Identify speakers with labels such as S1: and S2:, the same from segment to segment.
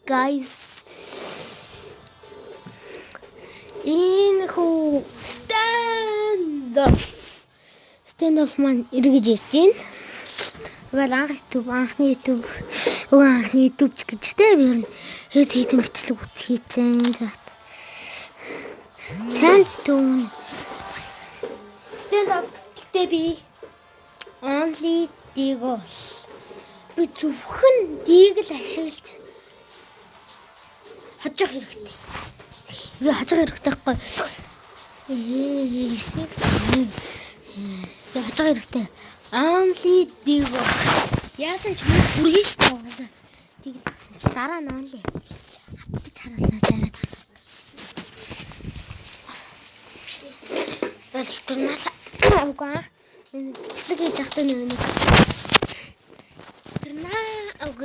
S1: guys. Энэ хүү stand off маань эргэж ирж байна. Well анхны YouTube ч гэж тэ би хэд хэдэн бичлэг хийсэн. Sandstone stand off гэдэг би only Deagle. Би зөвхөн Deagle ашиглаж хожих хэрэгтэй. Би хожих хэрэгтэй байхгүй. Би хожих хэрэгтэй. Only Deagle. Яасан ч бүргэн шүү дээ угаасаа. Deagle гэсэн чи дараа нь only. Хатж харуулнаа зайгаад байна. Бол ихтэрнаа угаа бичлэг хийж явахдаа нэг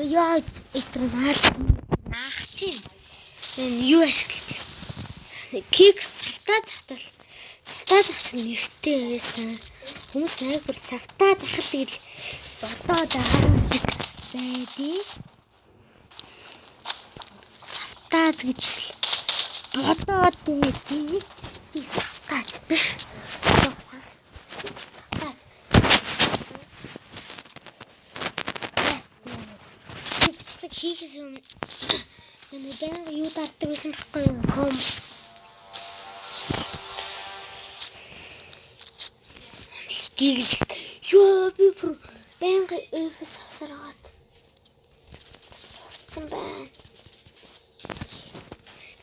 S1: яа ихтэрнаа наах чи энэ юу ашиглаж байна. Кик савтаа завч нэртэй байсан. Хүмүүс найг бүр савтаа захал гэж бодоод байдий. Савтаа гэж бодоод байдий. Би савтаа биш. Хийхээс юм энэ юу дартдаг байсан байхгүй юу? Deagle ёо би бүр банга эфэс авсараад сурцсан байна.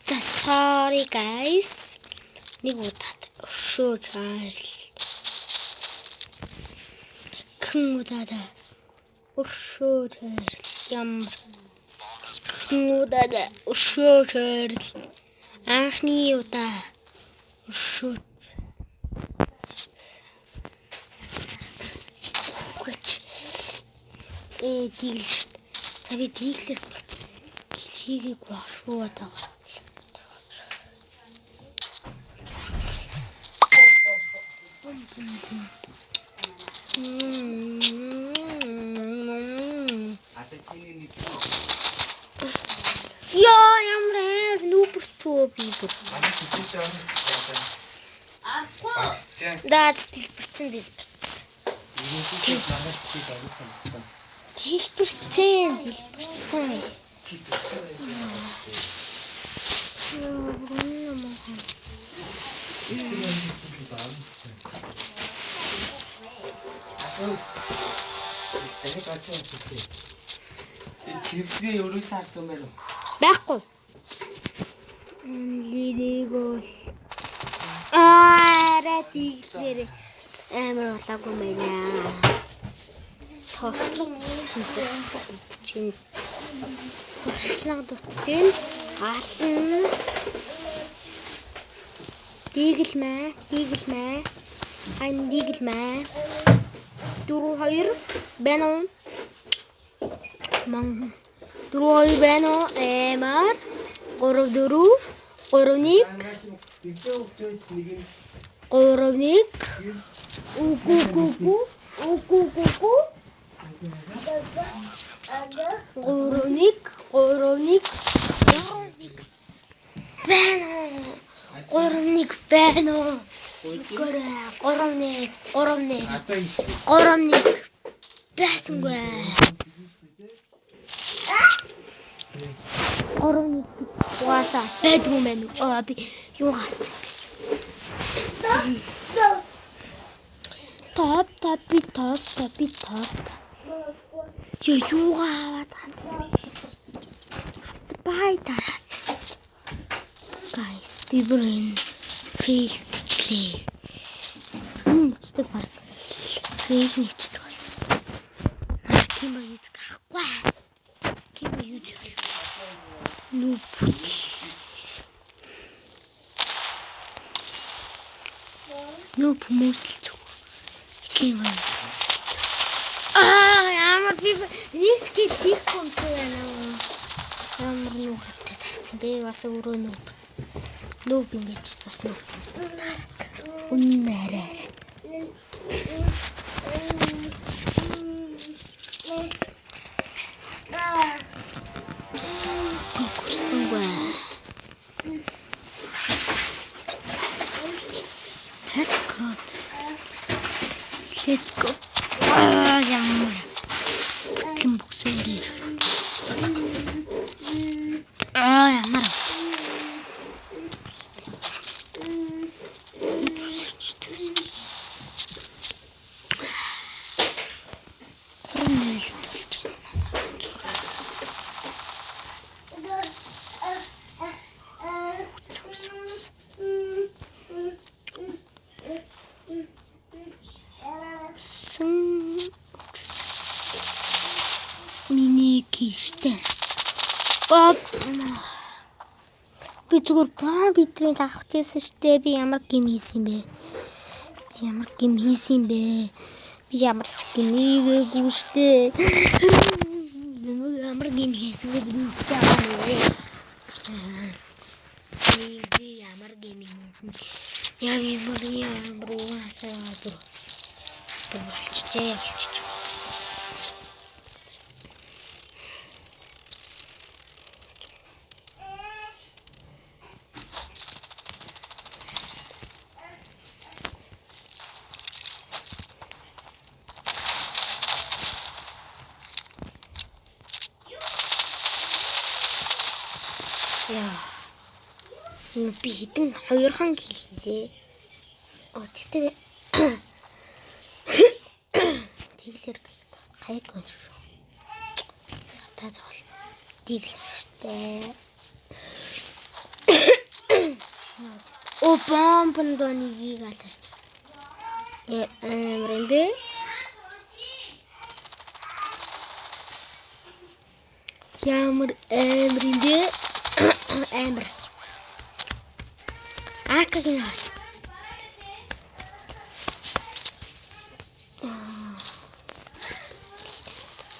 S1: За sorry guys. Нэг удаад өшөөж айл. Хэн удаад өшөөж ямар удаад өшөөж анхны удаа өшөөж Deagle шүү дээ. За би Deagle-ээр хийгийг бошгүй байгаа. Яа ямар нүүбэрчөө би бүр. Даад дэлбэрсэн. Дэлбэрсэн.
S2: Чипсгээ ерөөсөө харсан байх уу?
S1: Байхгүй. Лидэгөө. Араа Deagle-ээр амар болоогүй мэнэ. Туршлага чинь туршлага дутдیں۔ Ална. Deagle маа. Айн Deagle маа. 4-2 байна уу? Ман 4-2 байна уу? Эмар 3-4 3-1 Уку. Горомник байна. Горомник. Байсангүй. Горомник угаасаа байдгүй мэн. Би юу гарсан. Топ. Юугаа аваад хандаа. Бай дараад. Guys, би бүр энэ фейлчлээ. Читэй баг. Фейл нэчдэг болсон. Ким ба юуг ахгүй. Ким ба юуг. Нүп. Нүп мөсөлж. Ким ба. Ямар би нэг гэж хийхгүй юм байна. Ямар нүгтэй тарцсан бэ? Бас өөрөө нүб юм гэж бас нүб юмсан. Үннээрээ. Let's go. Ямар. Гэм боксоо дээр. Ямар. Миний киштэй. Би зүгээр бидрийг авах гэсэн штэ. Би ямар гим хийсэн бэ? Би ямар ч гимээгүй штэ. Ямар гим хийсэн гэж би чамаа. Би ямар гим хийсэн. Ямар уусаа. Болчихжээ. Би хитэн 2 хан хэлээ. Тэгтээ тэглэр гайг гон шүү. Сатаа зоол. Тэглэр штэ. Бомбондонийг алаш. Амрэмбэ. Ямар амрэмбэ. Амр. Акагнаач.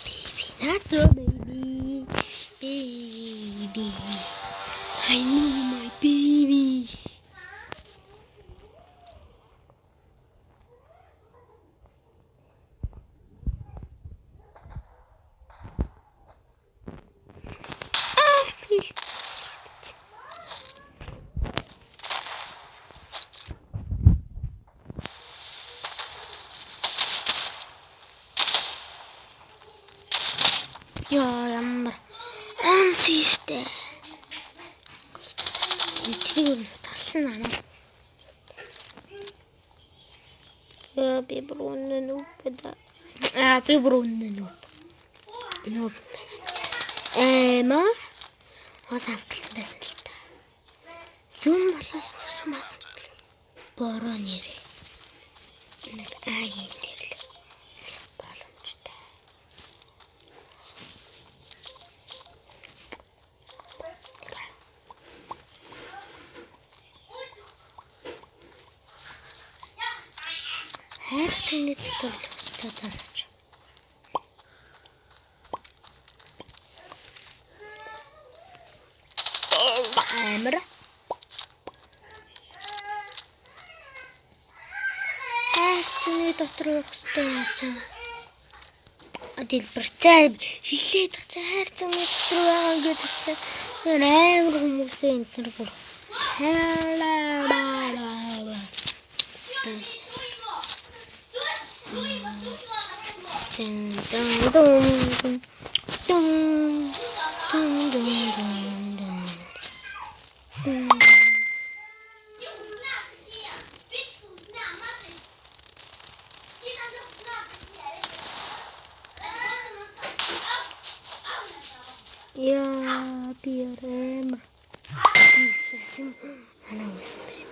S1: Baby, not your baby. Baby. I know my baby. Ямар онсиштэй. Тэр талсан анаа. Би брунны нүпэда. Би брунны нүп. Хосаалтсан байсан л та. Юм болол сумаац. Бороо нэрээ. Нэг аагийн дээр л боломжтой. Хайрцагны дотор төгсөж тааж. Амар. Хайрцагны дотор төгсөж тааж. Дэлбэрцээ хилээд тагчаа хайрцагны дотор байгаа гэдэг чинь амар хүмүүсийн энэ бүр. Я пирем. Она высыпает.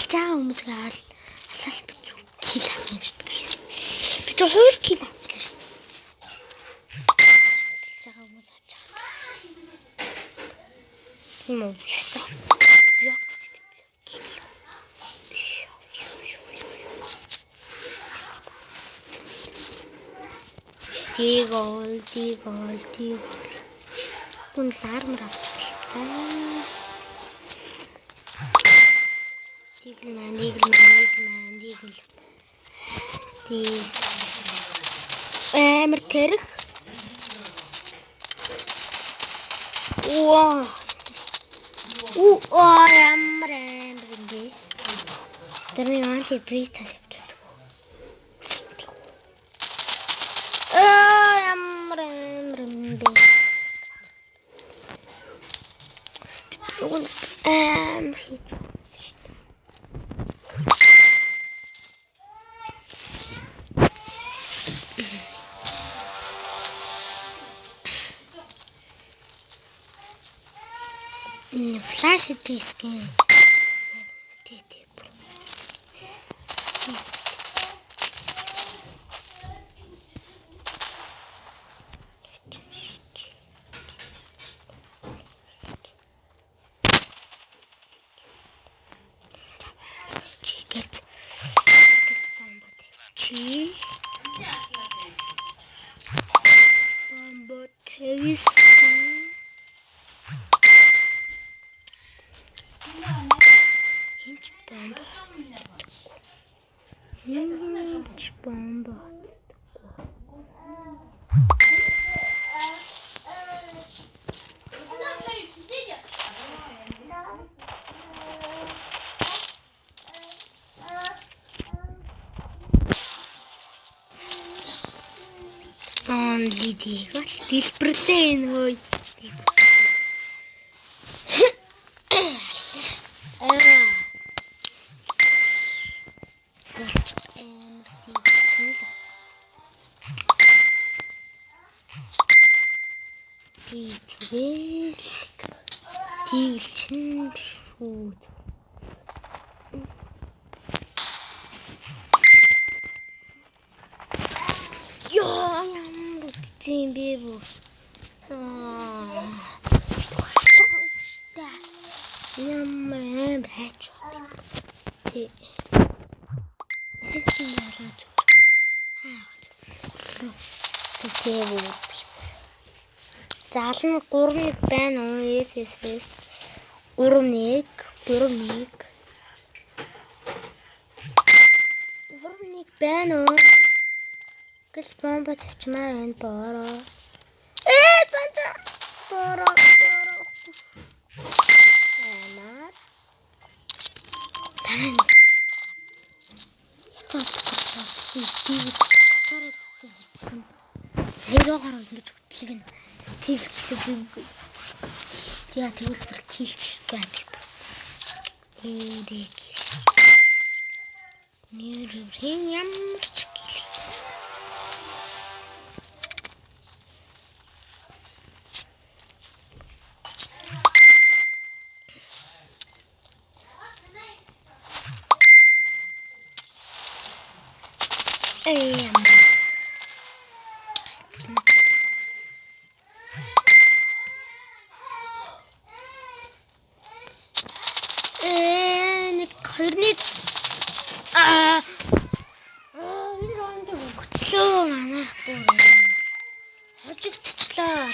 S1: Чаа хүмүүсгээл алал бич кил авах юм шүү дээ. Би тэр 2 кил авчихсан шүү дээ. Чаа хүмүүс авч байгаа. Юм уу? Тигол. Гүн лармар авчихлаа. Игэл маань. Тий. Амар тэрх. Wow. Амар ингэж. Тэрний онли бритас явчихдаг. Амар ингэж. Флаш диск. Bomba. Only дэлбэрлээ энэ хөөе. Тийгэлчин шүү. Ямар тийм бэ бүр. Ямар хайч. Тий. Хэцүү болоод. Тэгвэл заална 3-1 байна уу? Yes. 3-1 байна уу? Гэл бомба тавьчмаар байна бороо. Санча. Бороо. Амар. Тань. Тэрөөгөр ингэж хөтлөг нь. Тэгвэл бүр чилж байна. Эндээ. Нэрэн ямар ч гэл. Хөрнийг энэ ронд өгчлөө манайх бүр хожигдчихлаа.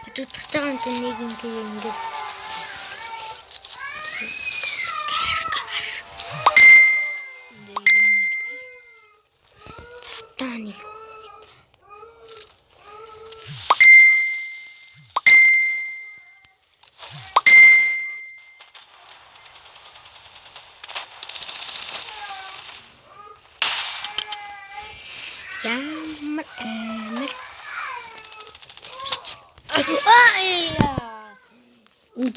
S1: Хожигдчих байгаа юм чинь нэг ингэж татааны ямар амар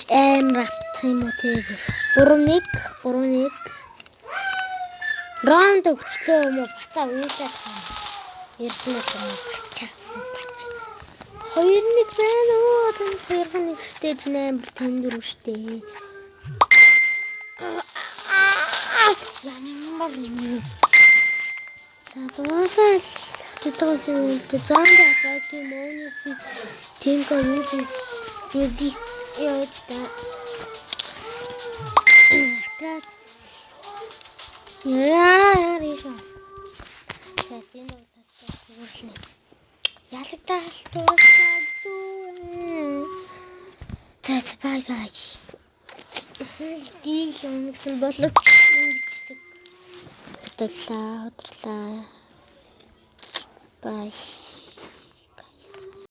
S1: амар таймотэг 3-1 раунд өгчлөө юм уу бацаа уйлаад байна. Эрдэнэ бачаа. 2-1 байна уу? 2-1 штэж 8-4 штэ. Ямар юм. Заасаа чутгаас зомби атаки монис тимка юуди яачта. Яариша. Сэтин болчихсон. Ялагдаа халтуусаа зү. Тэт бай. Дийг юм гэсэн болов ингэдэг. Хөдөрлөө. Бай.